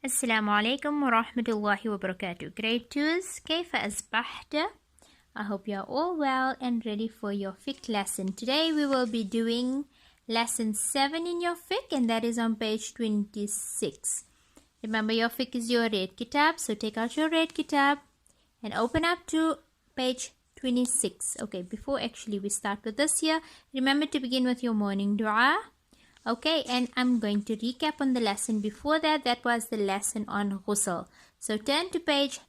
السلام عليكم ورحمة الله وبركاته. Grade 2s, كيف أصبحت? I hope you are all well and ready for your fiqh lesson. Today we will be doing lesson 7 in your fiqh, and that is on page 26. Remember, your fiqh is your red kitab, so take out your red kitab and open up to page 26. Okay, before actually we start with this here, remember to begin with your morning dua. Okay, and I'm going to recap on the lesson before that. That was the lesson on ghusl. So turn to page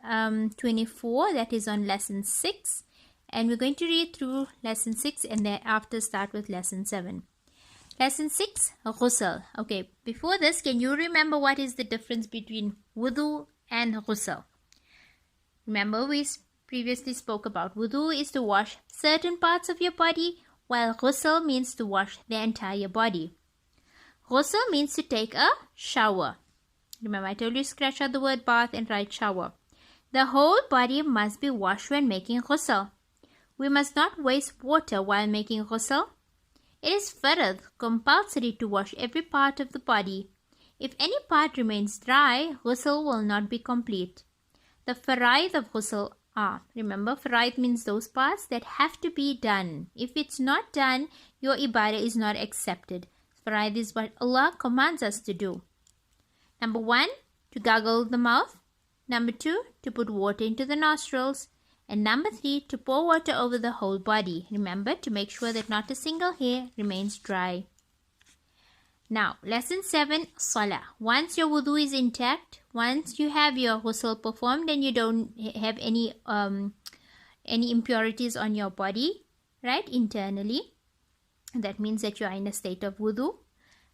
24, that is on lesson 6. And we're going to read through lesson 6 and thereafter start with lesson 7. Lesson 6, ghusl. Okay, before this, can you remember what is the difference between wudu and ghusl? Remember, we previously spoke about wudu is to wash certain parts of your body, while ghusl means to wash the entire body. Ghusl means to take a shower. Remember, I told you scratch out the word bath and write shower. The whole body must be washed when making ghusl. We must not waste water while making ghusl. It is farad, compulsory to wash every part of the body. If any part remains dry, ghusl will not be complete. The faraid of ghusl are, remember, faraid means those parts that have to be done. If it's not done, your ibadah is not accepted. Faraid is what Allah commands us to do. Number 1, to gargle the mouth. Number 2, to put water into the nostrils. And number 3, to pour water over the whole body. Remember to make sure that not a single hair remains dry. Now, lesson 7, Salaah. Once your wudu is intact, once you have your ghusl performed and you don't have any impurities on your body, right, internally, that means that you are in a state of wudu,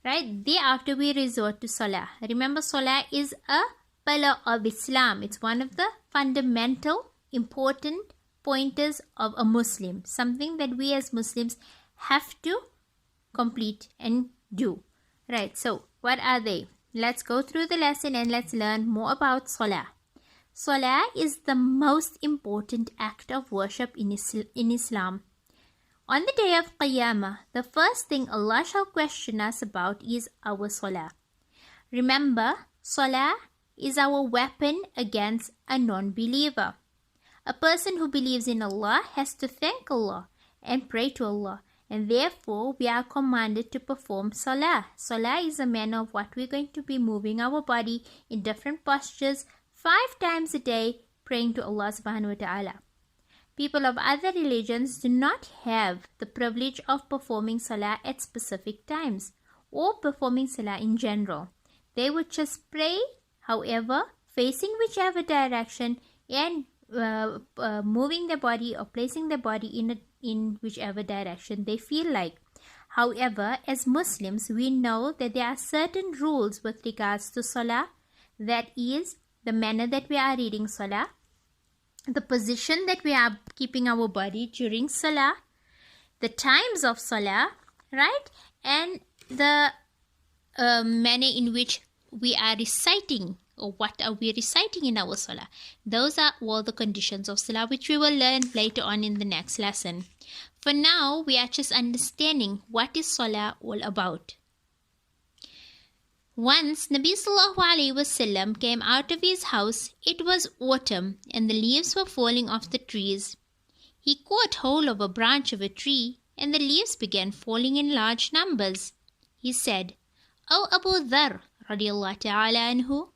right? Thereafter, we resort to Salaah. Remember, Salaah is a pillar of Islam. It's one of the fundamental, important pointers of a Muslim, something that we as Muslims have to complete and do. Right, so what are they? Let's go through the lesson and let's learn more about Salaah. Salaah is the most important act of worship in Islam. On the day of Qiyamah, the first thing Allah shall question us about is our Salaah. Remember, Salaah is our weapon against a non-believer. A person who believes in Allah has to thank Allah and pray to Allah. And therefore, we are commanded to perform Salaah. Salaah is a manner of what we're going to be moving our body in different postures 5 times a day, praying to Allah subhanahu wa ta'ala. People of other religions do not have the privilege of performing Salaah at specific times or performing Salaah in general. They would just pray, however, facing whichever direction and moving their body or placing their body in whichever direction they feel like. However, as Muslims, we know that there are certain rules with regards to Salaah. That is the manner that we are reading Salaah, the position that we are keeping our body during Salaah, the times of Salaah, right? And the manner in which we are reciting, or what are we reciting in our Salaah. Those are all the conditions of Salaah, which we will learn later on in the next lesson. For now, we are just understanding what is Salaah all about. Once Nabi Sallallahu Alaihi Wasallam came out of his house. It was autumn and the leaves were falling off the trees. He caught hold of a branch of a tree and the leaves began falling in large numbers. He said, "O Abu Dharr radiallahu ta'ala anhu,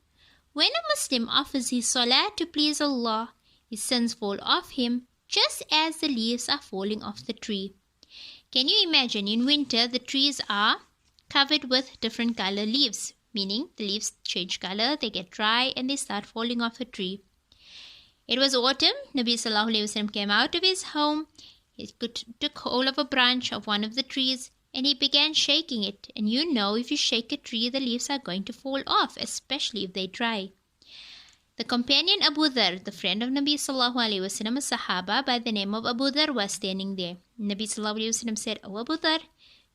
when a Muslim offers his Salah to please Allah, his sins fall off him just as the leaves are falling off the tree." Can you imagine, in winter the trees are covered with different color leaves, meaning the leaves change color, they get dry and they start falling off the tree. It was autumn. Nabi Sallallahu Alaihi Wasallam came out of his home. He took hold of a branch of one of the trees and he began shaking it. And you know, if you shake a tree, the leaves are going to fall off, especially if they dry. The companion Abu Dharr, the friend of Nabi Sallallahu Alaihi Wasallam, a Sahaba by the name of Abu Dharr, was standing there. Nabi Sallallahu Alaihi Wasallam said, "O Abu Dharr,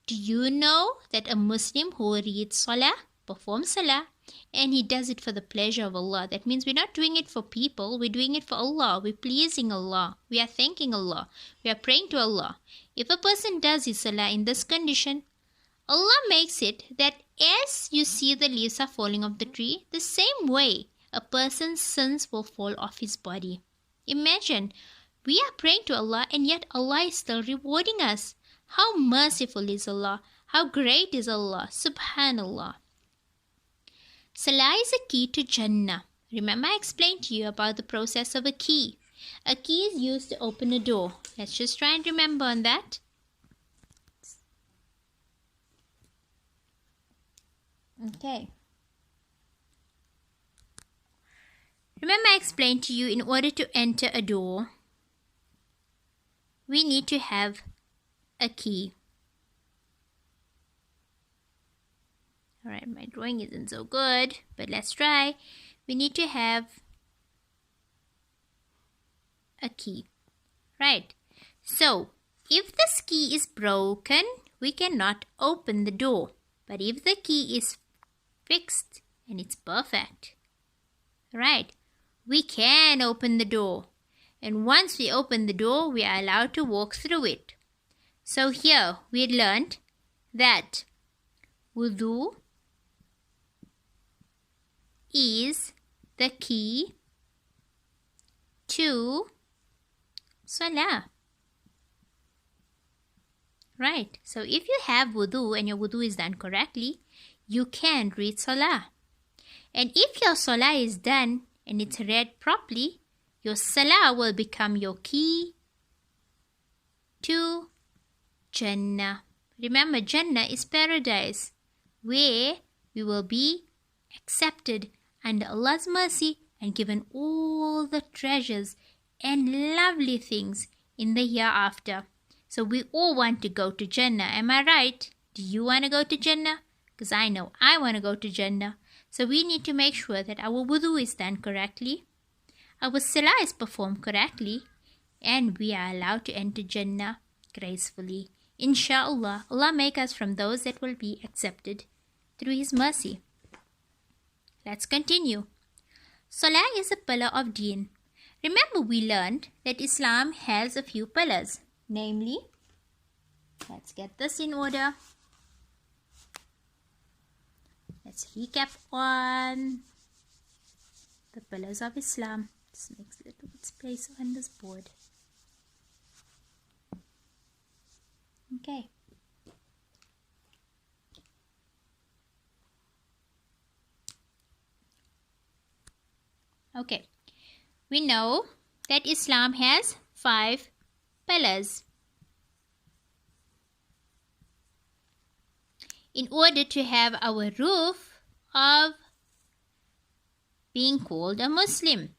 do you know that a Muslim who reads Salah, performs Salah, and he does it for the pleasure of Allah? That means we're not doing it for people, we're doing it for Allah. We're pleasing Allah. We are thanking Allah. We are praying to Allah. If a person does his Salah in this condition, Allah makes it that as you see the leaves are falling off the tree, the same way a person's sins will fall off his body. Imagine, we are praying to Allah and yet Allah is still rewarding us. How merciful is Allah? How great is Allah? Subhanallah. Salah is a key to Jannah. Remember I explained to you about the process of a key. A key is used to open a door. Let's just try and remember on that. Okay. Remember I explained to you, in order to enter a door, we need to have a key. Alright, my drawing isn't so good, but let's try. We need to have a key. Right. So, if this key is broken, we cannot open the door. But if the key is fixed and it's perfect, right, we can open the door. And once we open the door, we are allowed to walk through it. So here we learned that wudu is the key to Salah. Right. So if you have wudu and your wudu is done correctly, you can read Salah. And if your Salah is done and it's read properly, your Salah will become your key to Jannah. Remember, Jannah is paradise, where we will be accepted under Allah's mercy and given all the treasures and lovely things in the hereafter. So we all want to go to Jannah. Am I right? Do you want to go to Jannah? Because I know I want to go to Jannah. So we need to make sure that our wudu is done correctly, our salah is performed correctly, and we are allowed to enter Jannah gracefully. Insha'Allah, Allah make us from those that will be accepted through His mercy. Let's continue. Salah is a pillar of deen. Remember, we learned that Islam has a few pillars. Namely, let's get this in order. Let's recap on the pillars of Islam. This makes a little bit space on this board. Okay. Okay. We know that Islam has 5 pillars. In order to have our roof of being called a Muslim,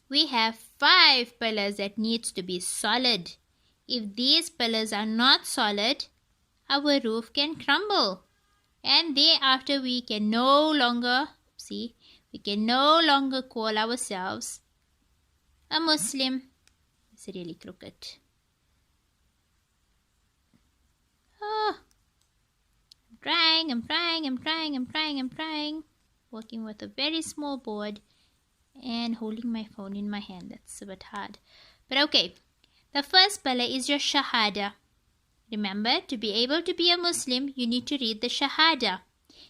we have 5 pillars that needs to be solid. If these pillars are not solid, our roof can crumble, and thereafter we can no longer call ourselves a Muslim. It's really crooked. Oh, I'm trying. Working with a very small board and holding my phone in my hand. That's a bit hard. But okay. The first pillar is your Shahada. Remember, to be able to be a Muslim, you need to read the Shahada.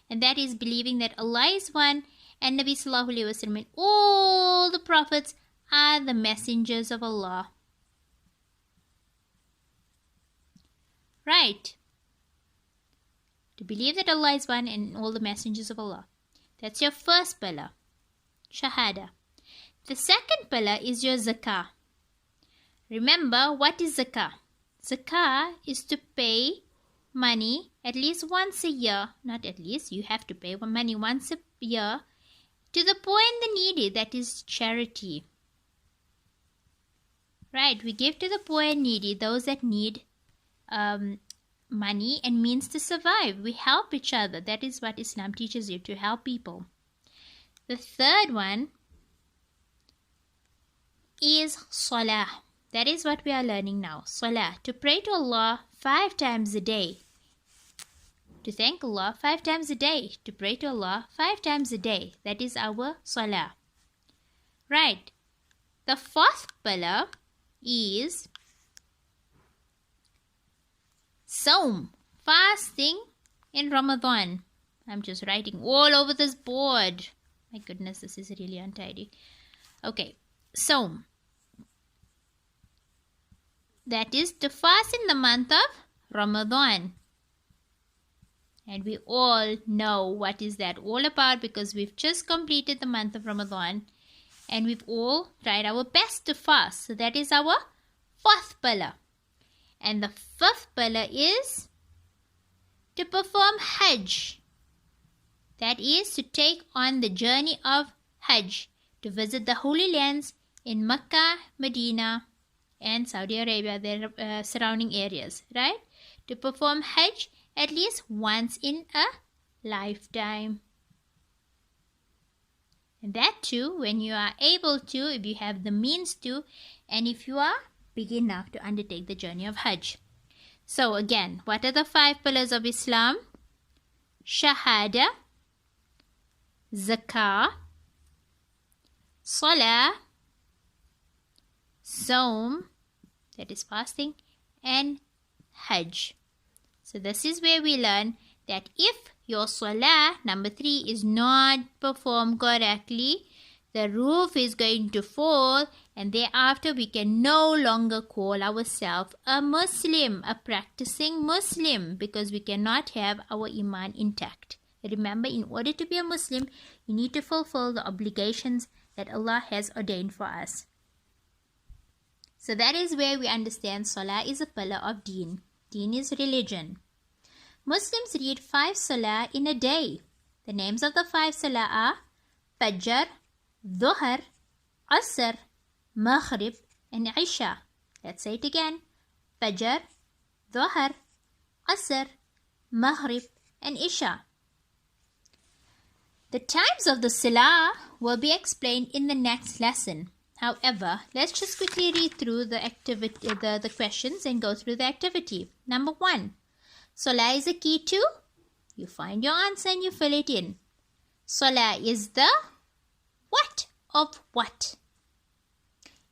And that is believing that Allah is one and Nabi Sallallahu Alaihi Wasallam and all the prophets are the messengers of Allah. Right. To believe that Allah is one and all the messengers of Allah. That's your first pillar. Shahada. The second pillar is your Zakah. Remember, what is Zakah? Zakah is to pay money at least once a year. Not at least, you have to pay money once a year to the poor and the needy. That is charity. Right, we give to the poor and needy, those that need money and means to survive. We help each other. That is what Islam teaches you, to help people. The third one is Salah. That is what we are learning now. Salah, to pray to Allah 5 times a day. To thank Allah 5 times a day. To pray to Allah 5 times a day. That is our Salah. Right. The fourth pillar is Saum, fasting in Ramadan. I'm just writing all over this board. My goodness, this is really untidy. Okay, so that is to fast in the month of Ramadan. And we all know what is that all about because we've just completed the month of Ramadan and we've all tried our best to fast. So that is our fourth pillar. And the fifth pillar is to perform Hajj. That is to take on the journey of Hajj, to visit the Holy Lands in Mecca, Medina, and Saudi Arabia, their surrounding areas, right? To perform Hajj at least once in a lifetime. And that too, when you are able to, if you have the means to, and if you are big enough to undertake the journey of Hajj. So again, what are the 5 pillars of Islam? Shahada, Zakah, Salah, Saum, that is fasting, and Hajj. So this is where we learn that if your Salah, number 3, is not performed correctly, the roof is going to fall, and thereafter we can no longer call ourselves a Muslim, a practicing Muslim, because we cannot have our Iman intact. Remember, in order to be a Muslim, you need to fulfill the obligations that Allah has ordained for us. So that is where we understand Salah is a pillar of Deen. Deen is religion. Muslims read 5 Salah in a day. The names of the 5 Salah are Fajr, Dhuhr, Asr, Maghrib, and Isha. Let's say it again. Fajr, Dhuhr, Asr, Maghrib, and Isha. The times of the Salah will be explained in the next lesson. However, let's just quickly read through the activity, the questions and go through the activity. Number 1. Salah is a key to? You find your answer and you fill it in. Salah is the what of what?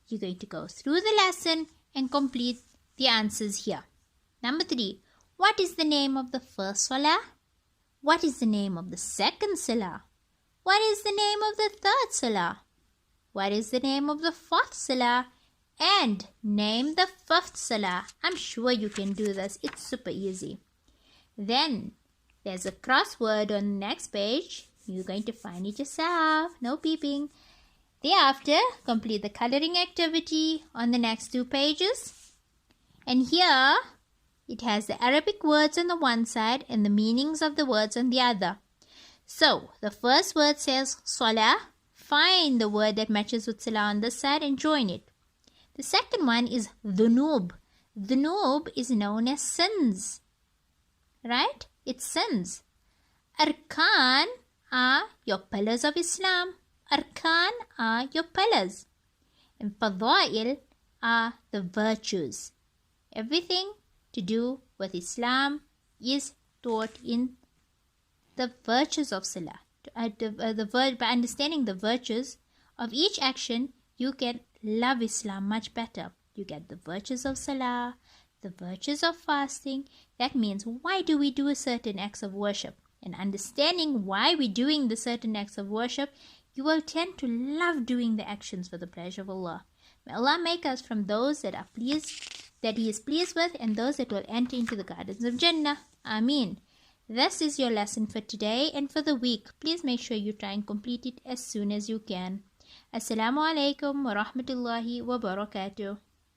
You're going to go through the lesson and complete the answers here. Number 3. What is the name of the first Salah? What is the name of the second Salah? What is the name of the third Salah? What is the name of the fourth Salah? And name the fifth Salah. I'm sure you can do this. It's super easy. Then there's a crossword on the next page. You're going to find it yourself. No peeping. Thereafter, complete the coloring activity on the next 2 pages. And here, it has the Arabic words on the one side and the meanings of the words on the other. So, the first word says Salah. Find the word that matches with Salah on this side and join it. The second one is Dhunub. Dhunub is known as sins. Right? It's sins. Arkan are your pillars of Islam. Arkan are your pillars. And Fadail are the virtues. Everything to do with Islam is taught in the virtues of Salah. By understanding the virtues of each action, you can love Islam much better. You get the virtues of Salah, the virtues of fasting. That means, why do we do certain acts of worship? And understanding why we're doing the certain acts of worship, you will tend to love doing the actions for the pleasure of Allah. May Allah make us from those that He is pleased with, and those that will enter into the gardens of Jannah. Ameen. This is your lesson for today and for the week. Please make sure you try and complete it as soon as you can. Assalamu alaikum wa rahmatullahi wa barakatuh.